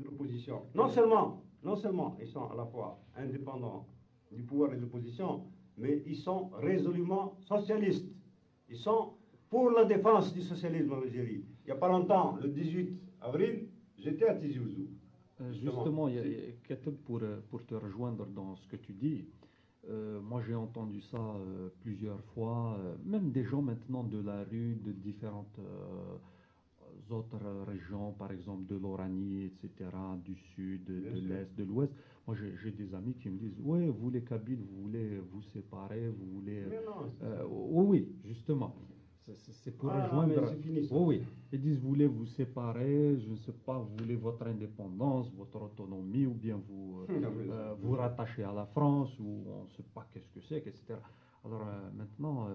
de l'opposition. Non seulement ils sont à la fois indépendants du pouvoir et de l'opposition, mais ils sont résolument socialistes. Ils sont pour la défense du socialisme en Algérie. Il n'y a pas longtemps, le 18 avril, j'étais à Tizi Ouzou. Justement, Kateb, pour te rejoindre dans ce que tu dis, moi j'ai entendu ça plusieurs fois, même des gens maintenant de la rue, de différentes autres régions, par exemple de l'Oranie, etc., du sud, de l'est, de l'ouest. Moi j'ai des amis qui me disent, ouais, vous les Kabyles, vous voulez vous séparer, vous voulez... Mais non, oui, justement. C'est pour rejoindre. C'est fini, ça. Oui, ils disent, vous voulez vous séparer, je ne sais pas, vous voulez votre indépendance, votre autonomie, ou bien vous vous rattacher à la France, ou on ne sait pas qu'est-ce que c'est, etc. Alors maintenant,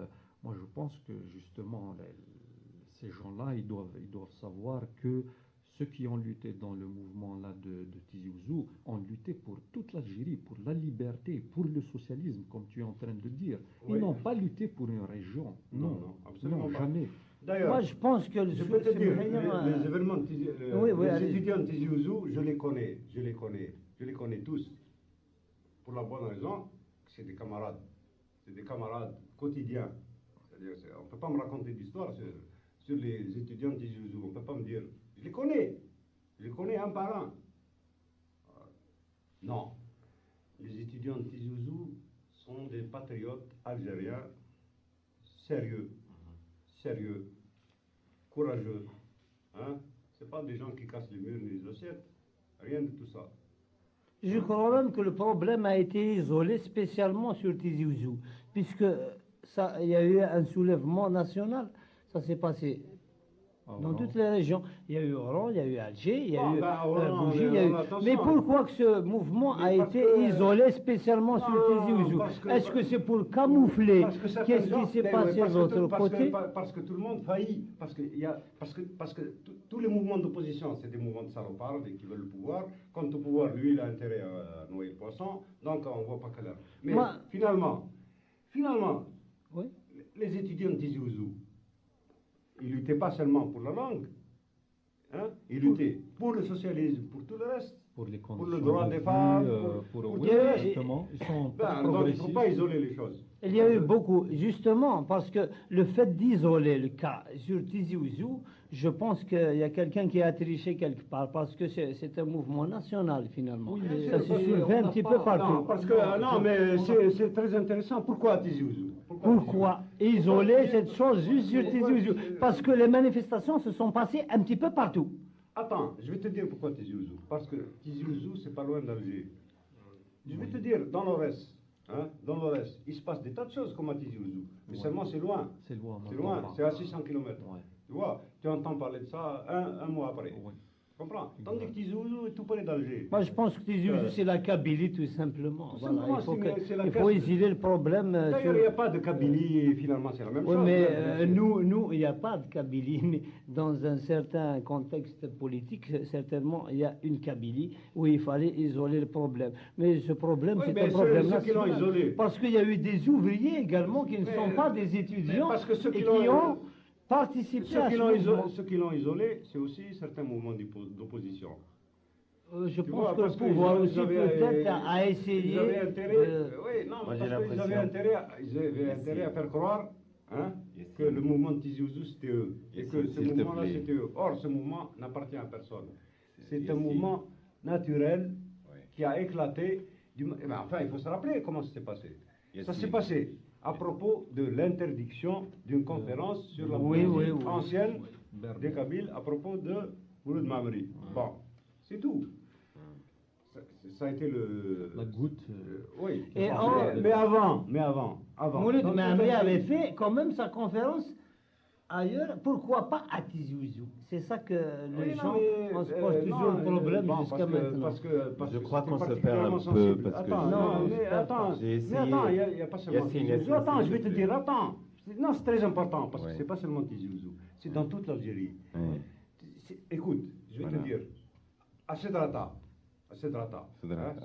moi je pense que justement, ces gens-là, ils doivent savoir que ceux qui ont lutté dans le mouvement là de Tizi Ouzou ont lutté pour toute l'Algérie, pour la liberté, pour le socialisme, comme tu es en train de dire. Ils n'ont pas lutté pour une région. Non, absolument pas. Jamais. D'ailleurs, moi je pense que je peux te dire, les événements de Tizi, les étudiants de Tizi Ouzou, je les connais tous. Pour la bonne raison que c'est des camarades quotidiens. C'est-à-dire, on ne peut pas me raconter d'histoire sur les étudiants de Tizi Ouzou. On ne peut pas me dire, je les connais un par un. Non, les étudiants de Tizi Ouzou sont des patriotes algériens sérieux, courageux. Hein? Ce n'est pas des gens qui cassent les murs ni les assiettes, rien de tout ça. Je crois même que le problème a été isolé spécialement sur Tizi Ouzou, puisque il y a eu un soulèvement national. Ça s'est passé dans toutes les régions. Il y a eu Oran, il y a eu Alger, il y a eu Bougie, il y a eu... Mais pourquoi que ce mouvement a été isolé spécialement sur Tizi Ouzou? Est-ce que c'est pour camoufler qu'est-ce qui s'est passé de l'autre côté? Parce que tout le monde faillit. Parce que tous les mouvements d'opposition, c'est des mouvements de salopards qui veulent le pouvoir. Quant au pouvoir, lui, il a intérêt à noyer le poisson. Donc on ne voit pas quelle heure. Mais finalement, oui, les étudiants de Tizi Ouzou, ils luttaient pas seulement pour la langue, hein? Ils luttaient pour le socialisme, pour tout le reste, pour le droit des femmes, pour tout le reste. Justement, ils sont donc il ne faut pas isoler les choses. Il y a eu beaucoup, justement, parce que le fait d'isoler le cas sur Tizi Ouzou, je pense qu'il y a quelqu'un qui a triché quelque part, parce que c'est un mouvement national, finalement. Oui, ça se soulevait un petit peu partout. Non, parce que, mais c'est très intéressant. Pourquoi Tizi Ouzou? Pourquoi isoler cette chose juste sur Tizi Ouzou? Parce que les manifestations se sont passées un petit peu partout. Attends, je vais te dire pourquoi Tizi Ouzou. Parce que Tizi Ouzou, c'est pas loin d'Alger. Je vais te dire, dans l'Orest, il se passe des tas de choses comme à Tizi Ouzou. Mais seulement c'est loin. C'est loin. C'est à 600 km. Tu vois, tu entends parler de ça un mois après. Tu comprends? Tandis que Tizi Ouzou est tout près d'Alger. Moi, je pense que Tizi Ouzou, c'est la Kabylie, tout simplement. Il faut isoler le problème. D'ailleurs, il n'y a pas de Kabylie, finalement, c'est la même chose. Oui, mais nous, il n'y a pas de Kabylie, mais dans un certain contexte politique, certainement, il y a une Kabylie où il fallait isoler le problème. Mais ce problème, c'est un problème national. Parce qu'il y a eu des ouvriers également qui ne sont pas des étudiants et qui ont participé à ce mouvement. Ceux qui l'ont isolé, c'est aussi certains mouvements d'opposition. Je pense que le pouvoir aussi peut-être a essayé. Ils avaient intérêt, parce qu'ils avaient intérêt à faire croire que le mouvement de Tizi Ouzou c'était eux, et que ce mouvement-là c'était eux. Or, ce mouvement n'appartient à personne. C'est un mouvement naturel qui a éclaté. Enfin, il faut se rappeler comment ça s'est passé. Ça s'est passé à propos de l'interdiction d'une conférence sur la musique ancienne des Kabyles à propos de Mouloud Mamri. Bon, c'est tout. Ça a été la goutte. Oui. Mais avant. Mouloud Mamri avait fait quand même sa conférence ailleurs. Pourquoi pas à Tizi Ouzou? C'est ça que les gens se posent toujours le problème jusqu'à maintenant. Je crois qu'on se perd un peu parce que il n'y a pas seulement Tizi Ouzou. Attends, je vais te dire, Non, c'est très important parce que c'est pas seulement Tizi Ouzou, c'est dans toute l'Algérie. Écoute, je vais te dire, à Sedrata, c'est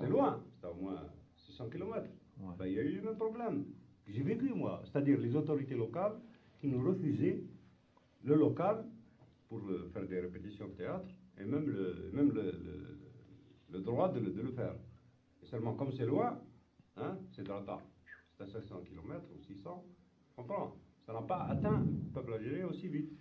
loin, c'est au moins 600 km. Il y a eu le même problème. J'ai vécu, moi, c'est-à-dire les autorités locales qui nous refusaient le local pour faire des répétitions de théâtre, et même le droit de le faire. Et seulement comme c'est loin, hein, c'est Drata. C'est à 500 km ou 600, comprends? Ça n'a pas atteint le peuple algérien aussi vite.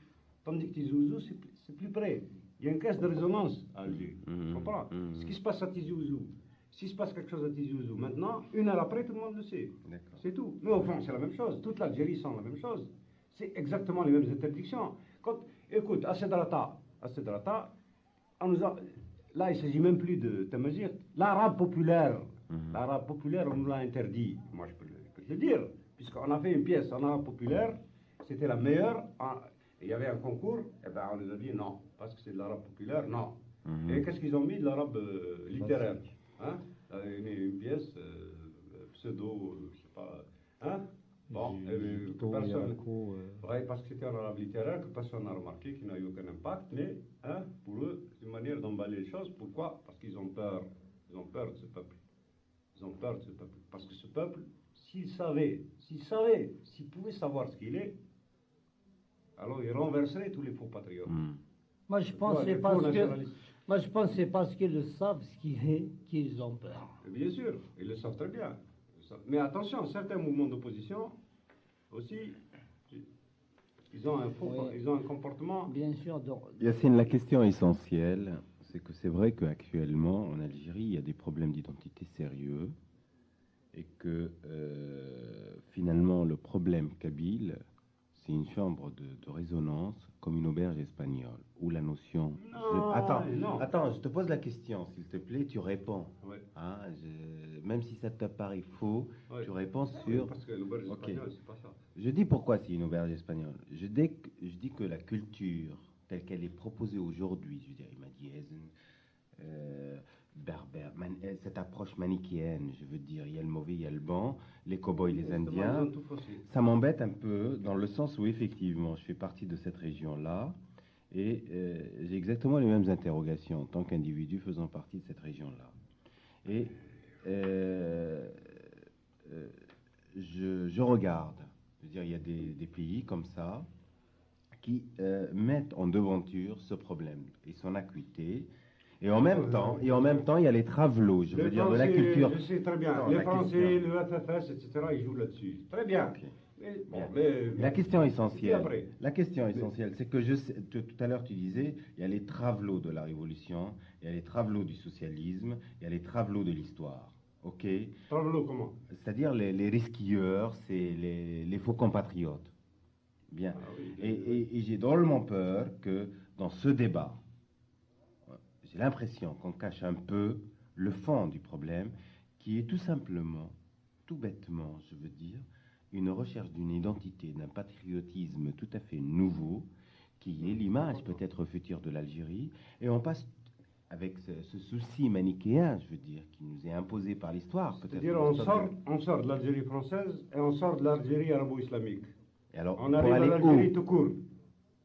Tandis que Tizi Ouzou, c'est plus près. Il y a une caisse de résonance à Alger. Tu comprends? Ce qui se passe à Tizi Ouzou, s'il se passe quelque chose à Tizi Ouzou, maintenant, une heure après, tout le monde le sait. C'est tout. Mais au fond, c'est la même chose. Toute l'Algérie sent la même chose. C'est exactement les mêmes interdictions. Écoute, à Sedrata, on nous a, là, il ne s'agit même plus de Tamazigh. L'arabe populaire, on nous l'a interdit. Moi, je peux te le dire. Puisqu'on a fait une pièce en arabe populaire, c'était la meilleure. Il y avait un concours, et ben on nous a dit non, parce que c'est de l'arabe populaire, non. Et qu'est-ce qu'ils ont mis? De l'arabe littéraire. Hein? Une pièce pseudo, je sais pas. Hein? Bon, personne. Ouais, parce que c'était en arabe littéraire, que personne n'a remarqué, qu'il n'a eu aucun impact, mais hein, pour eux, c'est une manière d'emballer les choses. Pourquoi? Parce qu'ils ont peur. Ils ont peur de ce peuple. Ils ont peur de ce peuple. Parce que ce peuple, s'ils pouvaient savoir ce qu'il est, alors ils renverseraient tous les faux patriotes. Moi, je pense que c'est parce qu'ils le savent ce qu'il est qu'ils ont peur. Bien sûr, ils le savent très bien. Mais attention, certains mouvements d'opposition aussi, ils ont un comportement. Bien sûr. Yacine, la question essentielle, c'est que c'est vrai qu'actuellement, en Algérie, il y a des problèmes d'identité sérieux et que finalement, le problème kabyle, c'est une chambre de résonance comme une auberge espagnole, où la notion... Attends, je te pose la question, s'il te plaît, tu réponds. Ouais. Hein, même si ça te paraît faux, tu réponds sur... Parce que l'auberge espagnole, c'est pas ça. Je dis pourquoi c'est une auberge espagnole. Je dis que la culture, telle qu'elle est proposée aujourd'hui, je veux dire, berbère, cette approche manichéenne, je veux dire, il y a le mauvais, il y a le bon, les cow-boys, les Indiens, ça m'embête un peu dans le sens où effectivement je fais partie de cette région-là et j'ai exactement les mêmes interrogations en tant qu'individu faisant partie de cette région-là. Et je regarde, je veux dire, il y a des pays comme ça qui mettent en devanture ce problème et son acuité. Et en même temps, il y a les travelots, je veux dire, de la culture. Je sais très bien. Les Français, le FFS, etc., ils jouent là-dessus. Très bien. Okay. Mais la question essentielle, c'est que tout à l'heure tu disais, il y a les travelots de la Révolution, il y a les travelots du socialisme, il y a les travelots de l'histoire. Ok. Travelots comment? C'est-à-dire les risquilleurs, c'est les faux compatriotes. Bien. Ah, oui, et j'ai drôlement peur que dans ce débat, j'ai l'impression qu'on cache un peu le fond du problème, qui est tout simplement, tout bêtement, je veux dire, une recherche d'une identité, d'un patriotisme tout à fait nouveau, qui est l'image peut-être future de l'Algérie, et on passe avec ce souci manichéen, je veux dire, qui nous est imposé par l'histoire. C'est-à-dire on sort de l'Algérie française et on sort de l'Algérie arabo-islamique. Et alors, on arrive à l'Algérie tout court.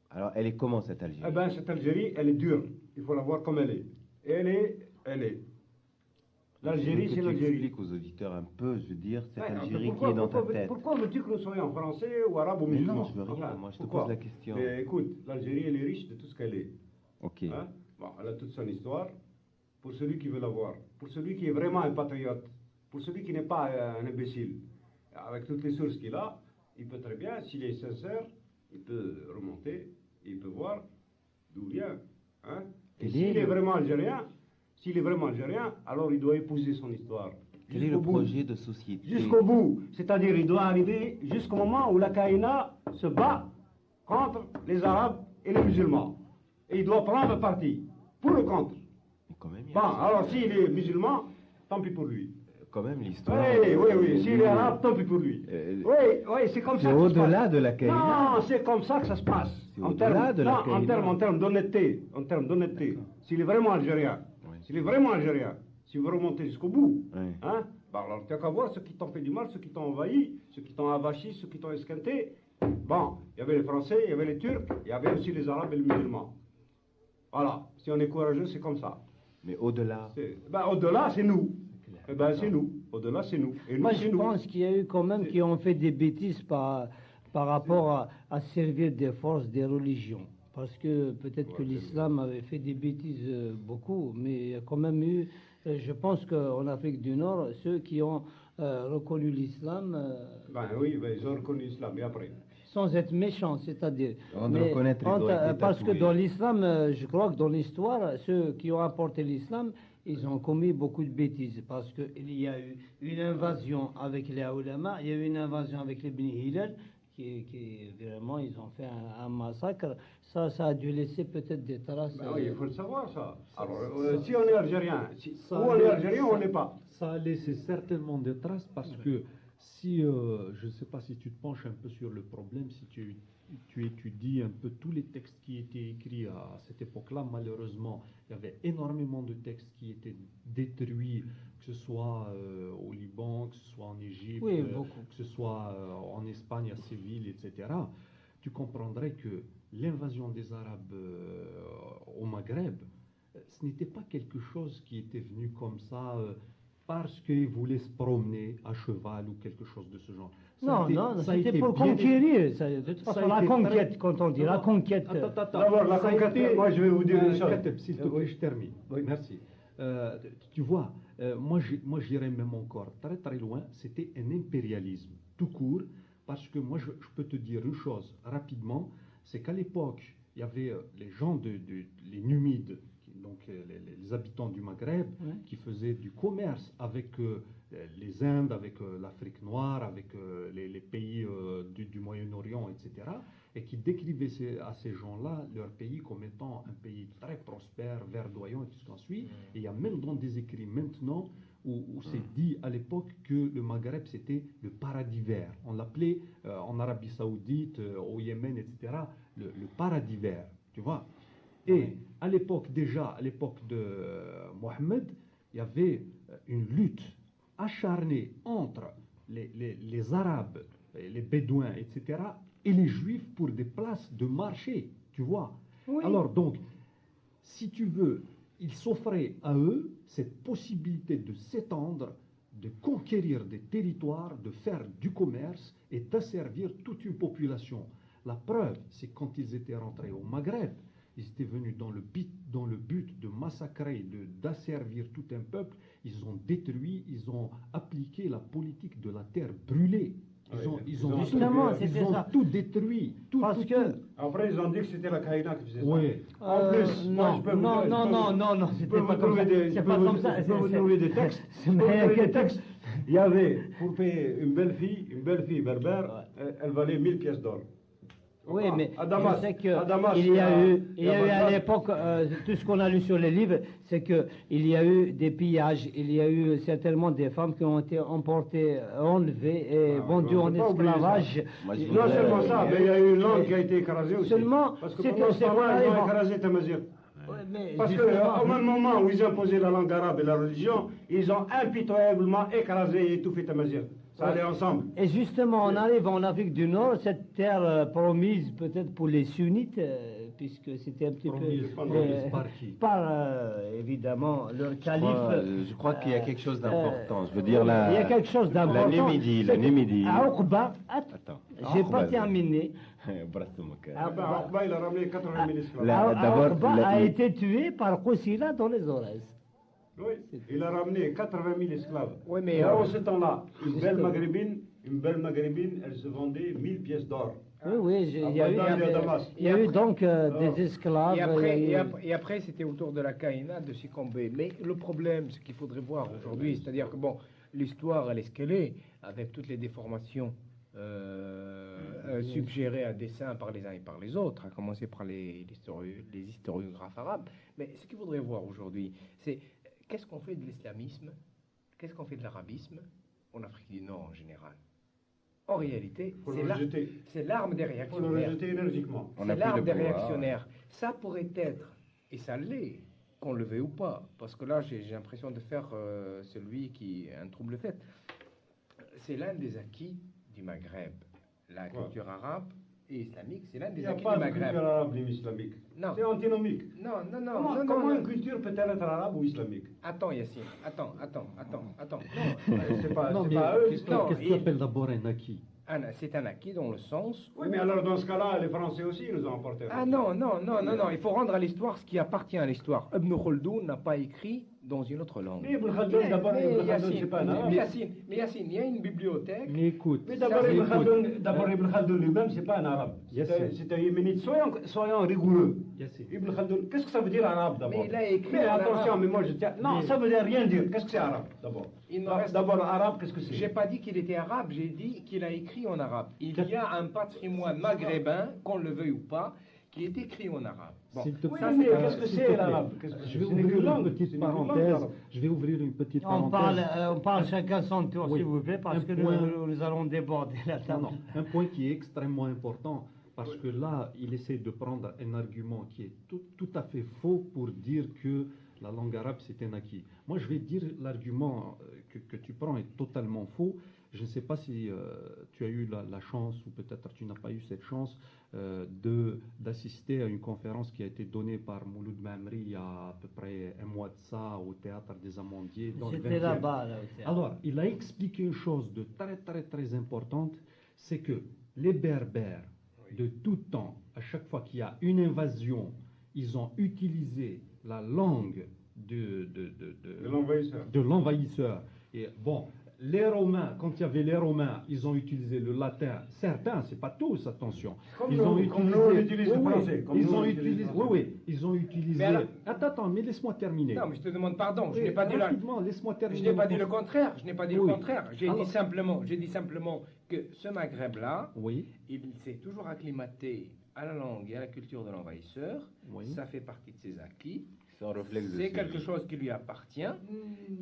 Alors, elle est comment cette Algérie? Eh bien, cette Algérie, elle est dure. Il faut la voir comme elle est. Et elle est. L'Algérie, c'est l'Algérie. Explique aux auditeurs un peu, je veux dire, cette Algérie qui est dans ta tête. Pourquoi veux-tu que nous soyons français ou arabes ou musulmans? Non, je veux rien. Moi, je te pose la question. Mais écoute, l'Algérie, elle est riche de tout ce qu'elle est. Ok. Hein? Bon, elle a toute son histoire. Pour celui qui veut la voir, pour celui qui est vraiment un patriote, pour celui qui n'est pas un imbécile, avec toutes les sources qu'il a, il peut très bien, s'il est sincère, il peut remonter, et il peut voir d'où vient. Hein? Et s'il est vraiment algérien, alors il doit épouser son histoire. Quel est le projet de société? Jusqu'au bout. C'est-à-dire, il doit arriver jusqu'au moment où la Kaïna se bat contre les Arabes et les musulmans. Et il doit prendre parti, pour ou contre. Bon, alors s'il est musulman, tant pis pour lui. Quand même l'histoire. Oui, s'il est arabe, tant pis pour lui. Oui, c'est comme ça. C'est au-delà de la Kaïna. Non, c'est comme ça que ça se passe. En termes d'honnêteté. S'il est vraiment algérien, si vous remontez jusqu'au bout, hein, bah alors tu n'as qu'à voir ceux qui t'ont fait du mal, ceux qui t'ont envahi, ceux qui t'ont avachi, ceux qui t'ont esquinté. Bon, il y avait les Français, il y avait les Turcs, il y avait aussi les Arabes et les musulmans. Voilà, si on est courageux, c'est comme ça. Mais au-delà? Au-delà, c'est nous. C'est nous. Au-delà, c'est nous. Et nous. Moi, je pense qu'il y a eu quand même qui ont fait des bêtises par rapport à servir des forces des religions. Parce que peut-être que l'islam avait fait des bêtises beaucoup, mais il y a quand même eu Je pense qu'en Afrique du Nord, ceux qui ont reconnu l'islam... Ben oui, ben, ils ont reconnu l'islam, et après sans être méchants, c'est-à-dire... Parce que dans l'islam, je crois que dans l'histoire, ceux qui ont apporté l'islam, ils ont commis beaucoup de bêtises, parce qu'il y a eu une invasion avec les ulama, il y a eu une invasion avec les Bni Hilal, qui vraiment, ils ont fait un massacre. Ça a dû laisser peut-être des traces. Ben oui, il faut le savoir, ça. Alors, si on est algérien, on est algérien, on n'est pas. Ça a laissé certainement des traces, parce que si, je ne sais pas si tu te penches un peu sur le problème, si tu étudies un peu tous les textes qui étaient écrits à cette époque-là, malheureusement, il y avait énormément de textes qui étaient détruits, que ce soit au Liban, que ce soit en Égypte, que ce soit en Espagne, à Séville, etc. Tu comprendrais que l'invasion des Arabes au Maghreb, ce n'était pas quelque chose qui était venu comme ça parce qu'ils voulaient se promener à cheval ou quelque chose de ce genre. Non, c'était pour conquérir. De toute façon, la conquête, quand on dit la conquête. D'abord, la conquête, moi je vais vous dire une chose. S'il te plaît, je termine. Oui, merci. Tu vois, moi j'irais même encore très très loin, c'était un impérialisme tout court, parce que moi je peux te dire une chose rapidement, c'est qu'à l'époque, il y avait les gens, les Numides, donc les habitants du Maghreb, qui faisaient du commerce avec les Indes, avec l'Afrique noire, avec les pays du Moyen-Orient, etc., et qui décrivaient à ces gens-là leur pays comme étant un pays très prospère, verdoyant et tout ce qu'on suit. Et il y a même dans des écrits maintenant où c'est dit à l'époque que le Maghreb c'était le paradis vert. On l'appelait en Arabie Saoudite, au Yémen, etc., le paradis vert, tu vois. Et à l'époque déjà, à l'époque de Mohammed, il y avait une lutte acharnée entre les Arabes, les Bédouins, etc., et les Juifs pour des places de marché, tu vois. Oui. Alors donc, si tu veux, ils s'offraient à eux cette possibilité de s'étendre, de conquérir des territoires, de faire du commerce et d'asservir toute une population. La preuve, c'est quand ils étaient rentrés au Maghreb, ils étaient venus dans le but de massacrer, d'asservir tout un peuple. Ils ont détruit, ils ont appliqué la politique de la terre brûlée. Ils ont tout détruit. Après, ils ont dit que c'était la Qaïda qui faisait ça. Oui. En plus, non, c'était pas comme ça. C'est pas comme ça. Je peux vous trouver des textes. Il y avait, pour payer une belle fille berbère, elle valait 1000 pièces d'or. Oui, mais je sais qu'il y a eu à l'époque, tout ce qu'on a lu sur les livres, c'est qu'il y a eu des pillages, il y a eu certainement des femmes qui ont été emportées, enlevées et vendues en esclavage. Non seulement ça, mais il y a eu une langue qui a été écrasée aussi. Seulement, parce que pendant ce temps-là, ils ont écrasé Tamazight. Parce qu'au même moment où ils imposaient la langue arabe et la religion, ils ont impitoyablement écrasé et étouffé Tamazight. Ça allait ensemble. Et justement, on arrive en Afrique du Nord, cette terre promise peut-être pour les sunnites, puisque c'était un petit par évidemment leur calife. Je crois qu'il y a quelque chose d'important. Je veux dire, il y a quelque chose d'important. La Numidie. Attends, j'ai pas terminé. Aouqba, il a ramené 80 000 esclaves. Aouqba a été tué par Koussila dans les oreilles. Oui, il a ramené 80 000 esclaves. Oui, mais en ce temps-là, une belle maghrébine, elle se vendait 1000 pièces d'or. Oui, il y a eu donc des esclaves. Et après, c'était au tour de la Qaïna de succomber. Mais le problème, ce qu'il faudrait voir aujourd'hui, c'est-à-dire que bon, l'histoire, elle est ce qu'elle est, avec toutes les déformations suggérées à dessein par les uns et par les autres, à commencer par les historiographes arabes. Mais ce qu'il faudrait voir aujourd'hui, c'est qu'est-ce qu'on fait de l'islamisme, qu'est-ce qu'on fait de l'arabisme en Afrique du Nord en général. En réalité, c'est l'arme des réactionnaires. Il faut le rejeter énergiquement. C'est l'arme des réactionnaires. Ça pourrait être, et ça l'est, qu'on le veuille ou pas, parce que là, j'ai l'impression de faire celui qui a un trouble fait. C'est l'un des acquis du Maghreb. La culture arabe et islamique, c'est l'un des acquis du Maghreb. Il n'y a pas de culture arabe ni islamique. Non. C'est antinomique. Non. Comment une culture peut-elle être arabe ou islamique? Attends, Yassine. Attends. C'est pas eux qui sont... Qu'est-ce que tu appelles d'abord un acquis? C'est un acquis dans le sens... Oui, mais alors dans ce cas-là, les Français aussi nous ont emporté. Ah non. Il faut rendre à l'histoire ce qui appartient à l'histoire. Ibn Khaldun n'a pas écrit dans une autre langue. Mais Ibn Khaldoun, d'abord, Ibn Khaldoun, c'est pas un arabe. Mais Yassine, il y a une bibliothèque. Mais écoute, Mais d'abord, Ibn Khaldoun lui-même, c'est pas un arabe. C'est un yéménite. Soyons rigoureux. Ibn Khaldoun, qu'est-ce que ça veut dire arabe d'abord? Mais il a écrit. Mais attention, mais moi je tiens. Non, ça veut dire rien dire. Qu'est-ce que c'est arabe d'abord? D'abord, arabe, qu'est-ce que c'est? J'ai pas dit qu'il était arabe, j'ai dit qu'il a écrit en arabe. Il y a un patrimoine maghrébin, qu'on le veuille ou pas, qui est écrit en arabe. Bon. Oui, mais qu'est-ce que c'est l'arabe? Je vais ouvrir une petite parenthèse. Je vais ouvrir une petite parenthèse. On parle chacun son tour, s'il vous plaît, parce que nous allons déborder la table. Non, un point qui est extrêmement important, parce que là, il essaie de prendre un argument qui est tout à fait faux pour dire que la langue arabe, c'est un acquis. Moi, je vais dire l'argument que tu prends est totalement faux. Je ne sais pas si tu as eu la chance, ou peut-être tu n'as pas eu cette chance, d'assister à une conférence qui a été donnée par Mouloud Mamri il y a à peu près un mois de ça au Théâtre des Amandiers. J'étais là-bas, là, au théâtre. Alors, il a expliqué une chose de très importante, c'est que les Berbères, de tout temps, à chaque fois qu'il y a une invasion, ils ont utilisé la langue de l'envahisseur. Et bon, les Romains, quand il y avait les Romains, ils ont utilisé le latin. Certains, c'est pas tous, attention. Ils ont utilisé le français. Ils ont utilisé. Attends, mais laisse-moi terminer. Non, mais je te demande pardon. Je n'ai pas dit laisse-moi terminer. Je n'ai pas dit le contraire. Je n'ai pas dit le contraire. J'ai dit simplement que ce Maghreb-là, il s'est toujours acclimaté à la langue et à la culture de l'envahisseur. Ça fait partie de ses acquis. C'est quelque chose qui lui appartient.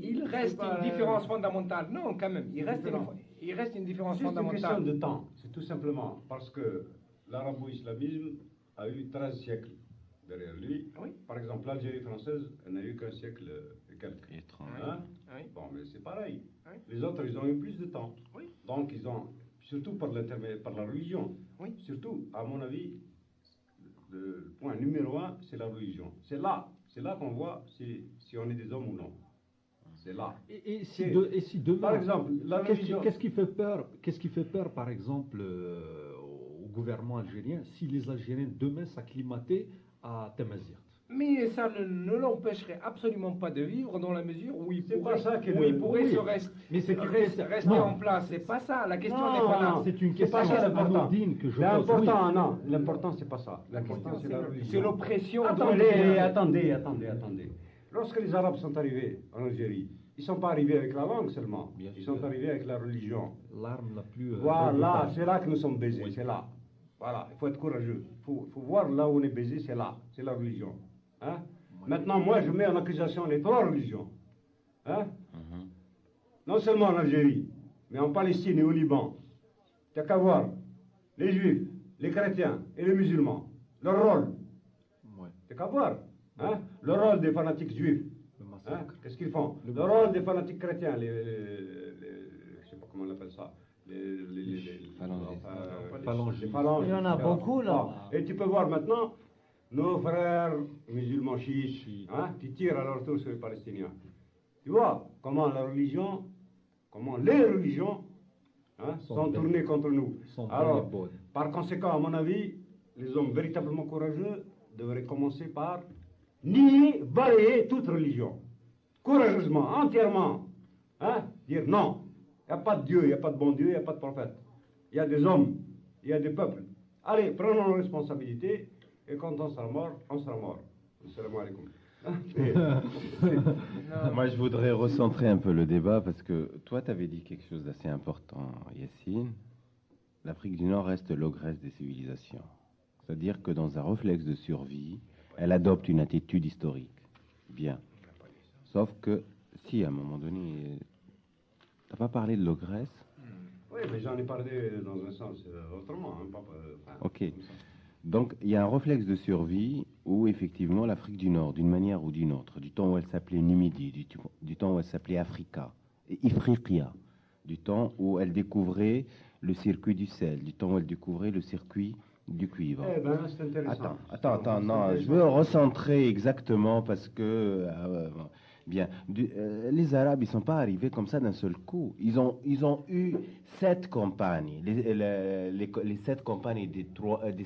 Il reste une différence fondamentale. Non, quand même. Il reste une différence fondamentale. C'est une question de temps. C'est tout simplement parce que l'arabo-islamisme a eu 13 siècles derrière lui. Par exemple, l'Algérie française n'a eu qu'un siècle et quelques. Bon, mais c'est pareil. Les autres, ils ont eu plus de temps. Donc, ils ont, surtout par la religion. Surtout, à mon avis, le point numéro 1, c'est la religion. C'est là qu'on voit si on est des hommes ou non. C'est là. Et si demain, par exemple, qu'est-ce qui fait peur, par exemple, au gouvernement algérien, si les Algériens demain s'acclimataient à Tamazirt? Mais ça ne l'empêcherait absolument pas de vivre dans la mesure où il pourrait rester en place. C'est pas ça, la question n'est pas là. C'est une question anodine que je pose. L'important, c'est pas ça. La question, c'est la religion. C'est l'oppression. Attendez. Lorsque les Arabes sont arrivés en Algérie, ils ne sont pas arrivés avec la langue seulement. Ils sont arrivés avec la religion. L'arme la plus... Voilà, c'est là que nous sommes baisés, c'est là. Voilà, il faut être courageux. Il faut voir là où on est baisé, c'est là, c'est la religion. Hein? Maintenant, moi, je mets en accusation les trois religions. Hein? Non seulement en Algérie, mais en Palestine et au Liban. Tu n'as qu'à voir les Juifs, les chrétiens et les musulmans. Leur rôle. Tu n'as qu'à voir. Hein? Le rôle des fanatiques juifs. Hein? Qu'est-ce qu'ils font? Le rôle des fanatiques chrétiens. Je ne sais pas comment on appelle ça. Les phalanges. Il y en a beaucoup là. Et tu peux voir maintenant nos frères musulmans chiites qui tirent à leur tour sur les Palestiniens. Tu vois comment les religions sont tournées contre nous. Alors, par conséquent, à mon avis, les hommes véritablement courageux devraient commencer par nier, balayer toute religion. Courageusement, entièrement. Dire non. Il n'y a pas de Dieu, il n'y a pas de bon Dieu, il n'y a pas de prophète. Il y a des hommes, il y a des peuples. Allez, prenons nos responsabilités, et quand on sera mort, on sera mort. Assalamu alaikum. Moi, je voudrais recentrer un peu le débat, parce que toi, tu avais dit quelque chose d'assez important, Yassine. L'Afrique du Nord reste l'ogresse des civilisations. C'est-à-dire que dans un réflexe de survie, elle adopte une attitude historique. Bien. Sauf que, si à un moment donné... T'as pas parlé de l'ogresse? Oui, mais j'en ai parlé dans un sens autrement. Ok. Donc, il y a un réflexe de survie où, effectivement, l'Afrique du Nord, d'une manière ou d'une autre, du temps où elle s'appelait Numidie, du temps où elle s'appelait Africa, Ifriqiya, du temps où elle découvrait le circuit du sel, du temps où elle découvrait le circuit du cuivre. Eh ben, c'est intéressant. Attends, non, je veux recentrer exactement parce que... Bien. Les Arabes, ils ne sont pas arrivés comme ça d'un seul coup. Ils ont eu 7 campagnes, les 7 campagnes des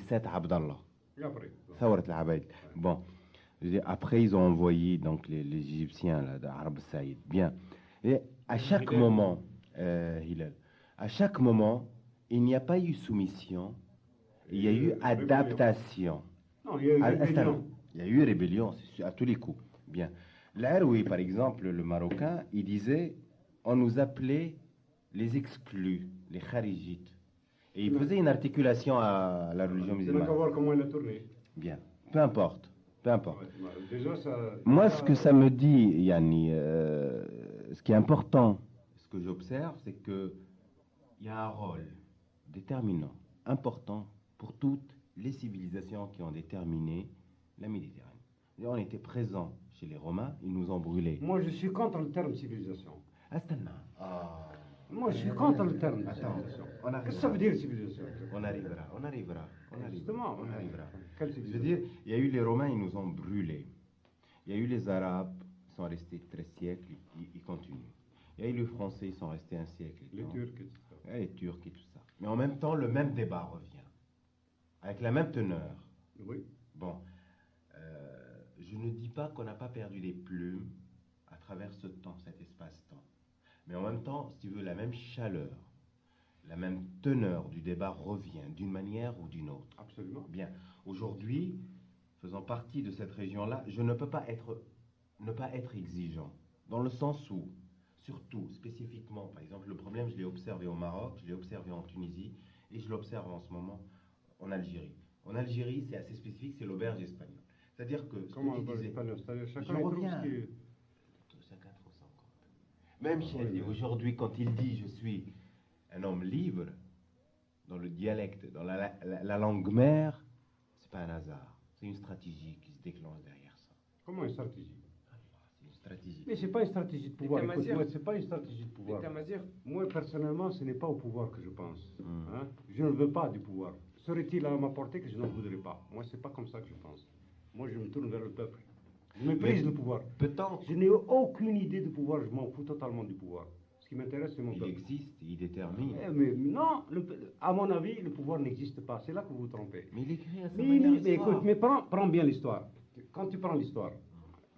7 Abdallah. Bon. Après, ils ont envoyé donc les Égyptiens, là, d'Arab Saïd. Bien. Et à chaque moment, Hilal, à chaque moment, il n'y a pas eu soumission, il y a eu adaptation. Non, il y a eu rébellion. Il y a eu rébellion, à tous les coups. Bien. L'Aroui, par exemple, le Marocain, il disait, on nous appelait les exclus, les kharijites. Et il faisait une articulation à la religion musulmane. On va voir comment il a tourné. Bien. Peu importe. Peu importe. Déjà, Moi, ce que ça me dit, Yanni, ce qui est important, ce que j'observe, c'est qu'il y a un rôle déterminant, important pour toutes les civilisations qui ont déterminé la Méditerranée. Et on était présents chez les Romains, ils nous ont brûlés. Moi, je suis contre le terme civilisation. Ah. Moi, je suis contre le terme civilisation. Qu'est-ce que ça veut dire civilisation? On arrivera. Justement, on arrivera. Quelle Je veux civilisation? dire, il y a eu les Romains, ils nous ont brûlés. Il y a eu les Arabes, ils sont restés 13 siècles, ils continuent. Il y a eu les Français, ils sont restés un siècle. Les Turcs et tout ça. Il y a les Turcs et tout ça. Mais en même temps, le même débat revient, avec la même teneur. Oui. Bon, je ne dis pas qu'on n'a pas perdu les plumes à travers ce temps, cet espace-temps. Mais en même temps, si tu veux, la même chaleur, la même teneur du débat revient d'une manière ou d'une autre. Absolument. Bien. Aujourd'hui, faisant partie de cette région-là, je ne peux pas ne pas être exigeant. Dans le sens où, surtout, spécifiquement, par exemple, le problème, je l'ai observé au Maroc, je l'ai observé en Tunisie, et je l'observe en ce moment en Algérie. En Algérie, c'est assez spécifique, c'est l'auberge espagnole. C'est-à-dire que... Comment l'auberge espagnole? C'est-à-dire chacun je trouve reviens. ce qui est... Chacun trouve son compte. Même chez aujourd'hui, quand il dit « je suis un homme libre », dans le dialecte, dans la langue mère, c'est pas un hasard. C'est une stratégie qui se déclenche derrière ça. Comment une stratégie? C'est une stratégie. Mais c'est pas une stratégie de pouvoir. Écoute-moi, c'est pas une stratégie de pouvoir. Moi, personnellement, ce n'est pas au pouvoir que je pense. Hein? Je ne veux pas du pouvoir. Serait-il à ma portée que je n'en voudrais pas? Moi, c'est pas comme ça que je pense. Moi, je me tourne vers le peuple. Je méprise le pouvoir. Je n'ai aucune idée du pouvoir, je m'en fous totalement du pouvoir. Ce qui m'intéresse, c'est mon peuple. Il existe, il détermine. Mais non, à mon avis, le pouvoir n'existe pas. C'est là que vous vous trompez. Mais il écrit à sa mais manière. écoute, mais prends bien l'histoire. Quand tu prends l'histoire,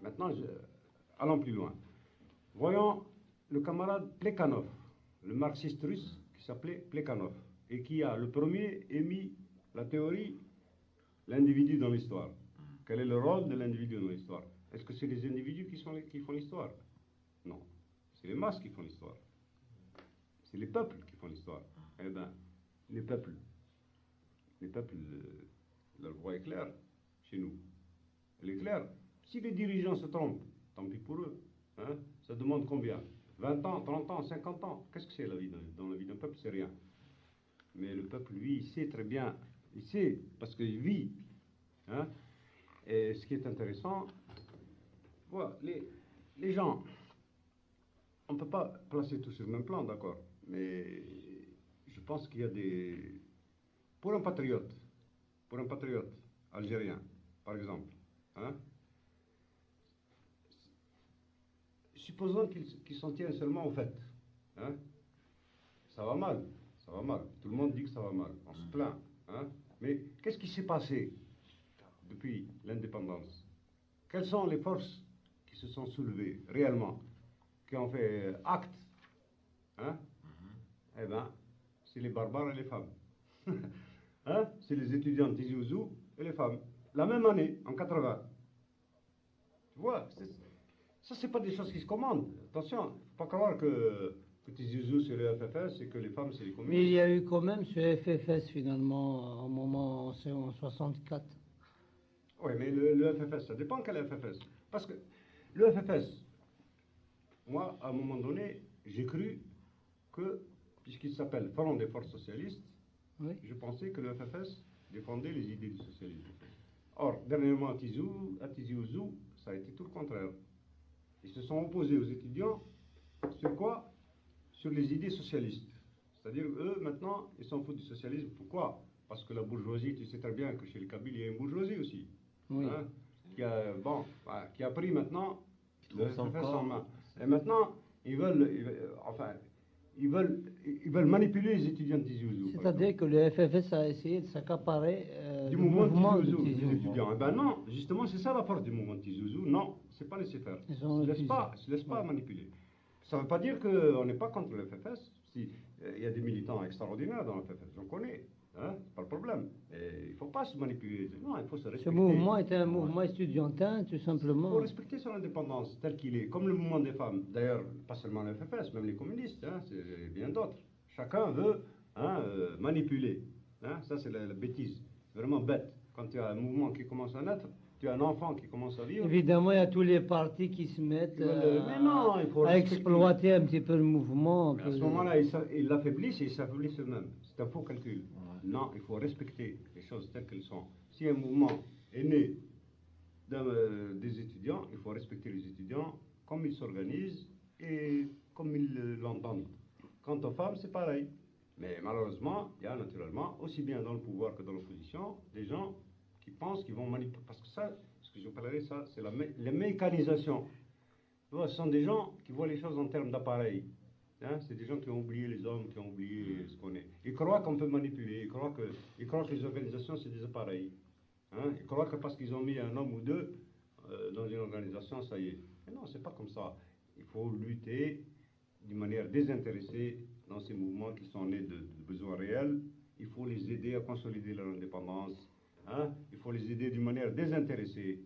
maintenant, allons plus loin. Voyons le camarade Plekhanov, le marxiste russe qui s'appelait Plekhanov, et qui a le premier émis la théorie, l'individu dans l'histoire. Quel est le rôle de l'individu dans l'histoire? Est-ce que c'est les individus qui font l'histoire? Non. C'est les masses qui font l'histoire. C'est les peuples qui font l'histoire. Eh bien, les peuples, leur voix est claire chez nous. Elle est claire. Si les dirigeants se trompent, tant pis pour eux. Hein? Ça demande combien? 20 ans, 30 ans, 50 ans. Qu'est-ce que c'est la vie dans la vie d'un peuple? C'est rien. Mais le peuple, lui, il sait très bien. Il sait, parce qu'il vit. Hein? Et ce qui est intéressant, voilà, les gens, on ne peut pas placer tout sur le même plan, d'accord, mais je pense qu'il y a des... Pour un patriote algérien, par exemple, hein, supposons qu'il s'en tient seulement au fait, hein, ça va mal, tout le monde dit que ça va mal, on se plaint, hein, mais qu'est-ce qui s'est passé depuis l'indépendance? Quelles sont les forces qui se sont soulevées réellement, qui ont fait acte? Hein? Eh bien, c'est les barbares et les femmes. Hein? C'est les étudiants de Tizi Ouzou et les femmes. La même année, en 80. Tu vois, ça, c'est pas des choses qui se commandent. Attention, il ne faut pas croire que Tizi Ouzou, c'est le FFS et que les femmes, c'est les communistes. Mais il y a eu quand même ce FFS, finalement, au moment en 64. Oui, mais le FFS, ça dépend quel FFS. Parce que le FFS, moi, à un moment donné, j'ai cru que, puisqu'il s'appelle Front des forces socialistes, oui, je pensais que le FFS défendait les idées du socialisme. Or, dernièrement à Tizi Ouzou, ça a été tout le contraire. Ils se sont opposés aux étudiants sur quoi? Sur les idées socialistes. C'est-à-dire, eux, maintenant, ils s'en foutent du socialisme. Pourquoi? Parce que la bourgeoisie, tu sais très bien que chez les Kabyles, il y a une bourgeoisie aussi. Oui. Hein, qui a pris maintenant le FFS en main. Et maintenant, ils veulent manipuler les étudiants de Tizi Ouzou. C'est-à-dire que le FFS a essayé de s'accaparer du mouvement Tizi Ouzou, des étudiants. Eh ben non, justement, c'est ça la force du mouvement Tizi Ouzou. Non, c'est pas laisser faire. Ils se laissent pas manipuler. Ça ne veut pas dire qu'on n'est pas contre le FFS. Si, il y a des militants extraordinaires dans le FFS, j'en connais. Hein, c'est pas le problème. Et il ne faut pas se manipuler. Non, il faut se respecter. Ce mouvement est un mouvement estudiantin, tout simplement. Il faut respecter son indépendance tel qu'il est, comme le mouvement des femmes. D'ailleurs, pas seulement le FFS, même les communistes, hein, c'est bien d'autres. Chacun veut manipuler. Hein, ça, c'est la bêtise. Vraiment bête. Quand tu as un mouvement qui commence à naître, tu as un enfant qui commence à vivre. Évidemment, il y a tous les partis qui se mettent à exploiter un petit peu le mouvement. À ce moment-là, ils l'affaiblissent et ils s'affaiblissent eux-mêmes. C'est un faux calcul. Non, il faut respecter les choses telles qu'elles sont. Si un mouvement est né des étudiants, il faut respecter les étudiants comme ils s'organisent et comme ils l'entendent. Quant aux femmes, c'est pareil. Mais malheureusement, il y a naturellement, aussi bien dans le pouvoir que dans l'opposition, des gens qui pensent qu'ils vont manipuler. Parce que ça, ce que je vous parlerai, ça, c'est la mécanisation. Ce sont des gens qui voient les choses en termes d'appareil. Hein, c'est des gens qui ont oublié les hommes, qui ont oublié ce qu'on est. Ils croient qu'on peut manipuler, ils croient que les organisations, c'est des appareils. Hein, ils croient que parce qu'ils ont mis un homme ou deux dans une organisation, ça y est. Mais non, c'est pas comme ça. Il faut lutter d'une manière désintéressée dans ces mouvements qui sont nés de besoins réels. Il faut les aider à consolider leur indépendance. Hein, il faut les aider d'une manière désintéressée.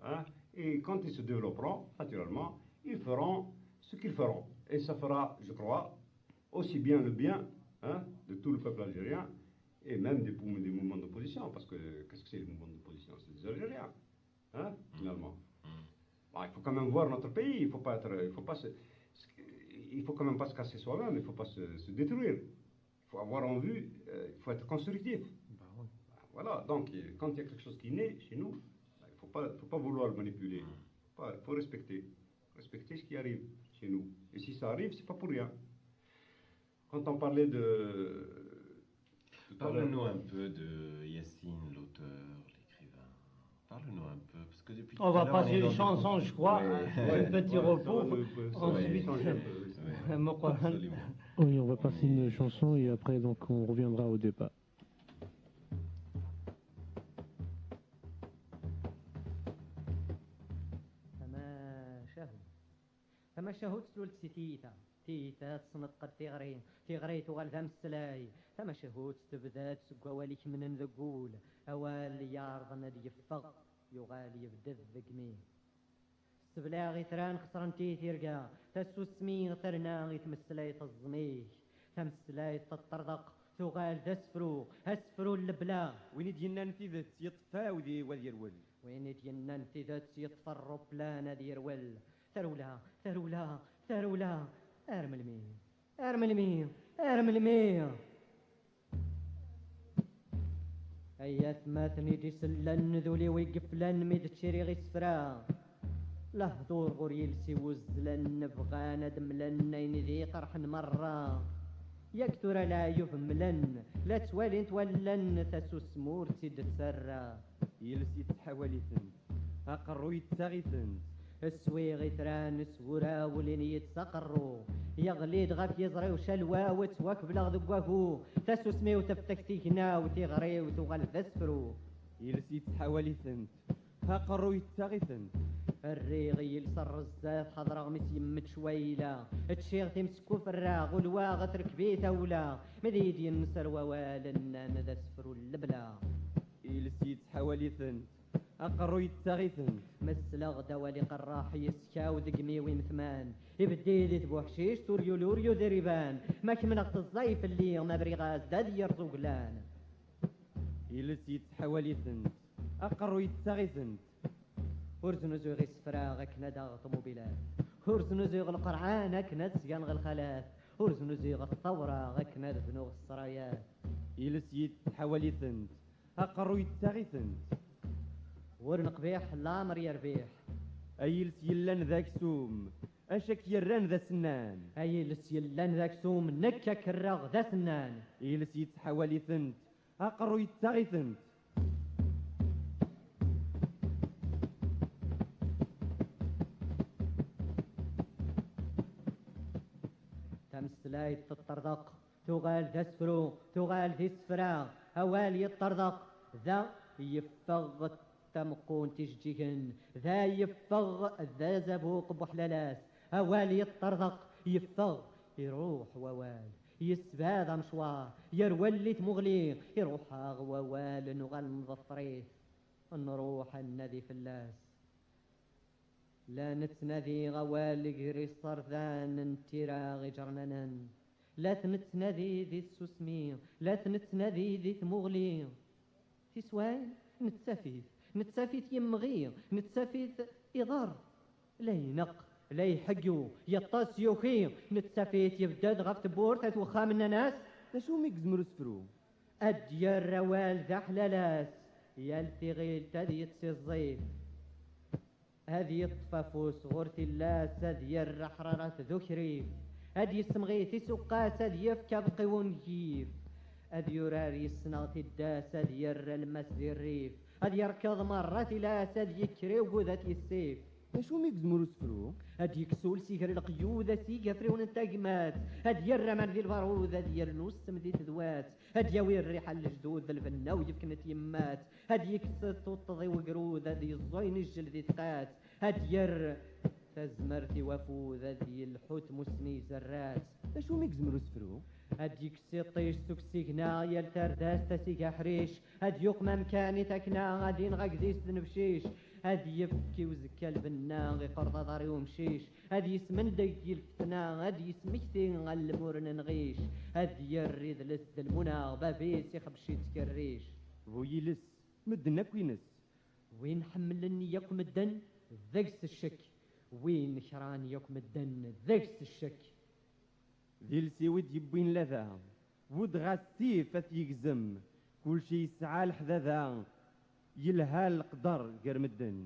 Hein, et quand ils se développeront, naturellement, ils feront ce qu'ils feront. Et ça fera, je crois, aussi bien le bien de tout le peuple algérien et même des mouvements d'opposition. Parce que qu'est-ce que c'est les mouvements d'opposition? C'est des Algériens, hein, finalement. Bon, il faut quand même voir notre pays. Il faut quand même pas se casser soi-même. Il ne faut pas se détruire. Il faut avoir en vue. Il faut être constructif. Voilà. Donc, quand il y a quelque chose qui naît chez nous, il ne faut pas vouloir le manipuler. Il faut respecter ce qui arrive chez nous. Et si ça arrive, c'est pas pour rien. Quand on parlait de... Parle-nous un peu de Yassine, l'auteur, l'écrivain. Parle-nous un peu, parce que depuis on va passer une chanson, je crois, un petit repos. Ensuite, oui, on va passer une chanson et après, donc, on reviendra au débat. فما شهود سلولت تيتا تصنقر تيغري تغال السلاي فما شهود تبدات سكواليك من نذقول اوال يارضنا ديفق يغال يبدذ ذقمي سبلاغي تران خسران تيرقا تسو سمين ترنا يتمسلاي تزميك تمسلاي تطردق تغال اسفرو اللبلا وين ديالنا نتيذت يطفاو ذي وذيرول وين ديالنا نتيذت يطفر بلانا ديرول ثرولا ارملمي ايات ماتني دي سلن ذولي ويقفلن ميد تشري غي سفرا له دور غريلسي وزلن بغانا دملن اين ذي قرحن مرة يكثر لا يفملن لا توالين تولن تسو سمور تسد تسرى يلسي تحواليثن اقرو يتساغيثن السويغ ثران سورا ولين يتسقرو يغليد غاف يزري وشلوا وتوك بلغ ذقوهو تسو سمي وتفتكتيكنا وتغري وتغل ذسفرو يلسي تحوالي ثنت هاقرو يتساغيثنت الريغ يلصر الزاف حضر غمس يمت شويلة تشيغ تمسكو في الراغ والواغ تركبي تولا مديد ينسر ووالنا نذسفرو اللبلا يلسي تحوالي ثنت أقرو يتساغيثن مسلغ دوالي قراح يسكاو ذقمي ومثمان يبديلي بوحشيش توريو دريبان ما كمنغت الزيف اللي ما بريغاز داد يرزو قلان يلسي يتحواليثن أقرو يتساغيثن ورزنو زوغي السفراغ كندا طموبيلات ورزنو زوغ القرعان كندا سيانغ الخلاف ورزنو زوغ الثورة كندا بنوغ السرايات يلسي يتحواليثن أقرو يتساغيثن ورنقبيح لامر يربيح أيلس يلان ذاك سوم أشك يران ذا سنان أيلس يلان ذاك سوم نكا كراغ ذا سنان يلس يتحوالي ثنت أقرو يتساغي ثنت تمسلاي تطردق تغال ذا سفرو تغال ذي سفرا أوال يطردق ذا يفغ تمقون تشجيهن ذا يفغ ذا زبوق بحللاس أوال يطرضق يفغ يروح ووال يسباد مشوار يرولي مغلي يروح ووال نغل مظفريت نروح النذي في اللاس لا نتنذي غوال قري الصرذان انتراغ جرننن لا تنتنذي ذي السسمير لا تنتنذي ذي مغلي تسوان نتسافيت يمغير نتسافيت إضار لا ينق لا يحقو يطاس يوخير نتسافيت يبدد غفت بورت وخام الناس شو ميكزمرو سفرو أدي الروال ذا حلالاس يالتي غيل تدي الصيف هذه الطفافوس غورتي اللاس هذه الرحرارات ذكريف هذه السمغيتي سقاس هذه يفكا بقيون جيف هذه يراري السناطي الداس هذه يرى الماس ذي الريف هذه يركض مرات لاس هذه يكري وقوذاتي السيف شو ميكزمرو سفرو هاد يكسول سيكر القيود سيكا فريون التاقمات هاد يرى من ذي البارود هاد يرنوس سمدي تذوات هاد يوي الريحة الجدود الفنا ويفكنت يمات هاد يكسط وطضي وقرود هاد يزوين الجلد ثقات هاد ير تزمرتي وفود هاد الحوت مسني زرات شو ميكزمرو سفرو هاد يكسي طيش سكسيكنا يلترداس تسيكا حريش هاد يقمى مكاني تكنا غادي نغاكديس نبشيش هاد يبكي وزكى البنا غي قرطة ضاري ومشيش هاد يسمن دقي الفتنا هاد يسمكتي غالمورن نغيش هاد يريد لس المنى بابيس يخبشي تكريش ويلس مدنا كوينس وين حملني ياك مدن ذقس الشك وين شراني ياك مدن ذقس الشك ذي السيود يبين لذا ود غاسيف يقزم كل شي يسعى الحذاذا يلها القدر قرمدن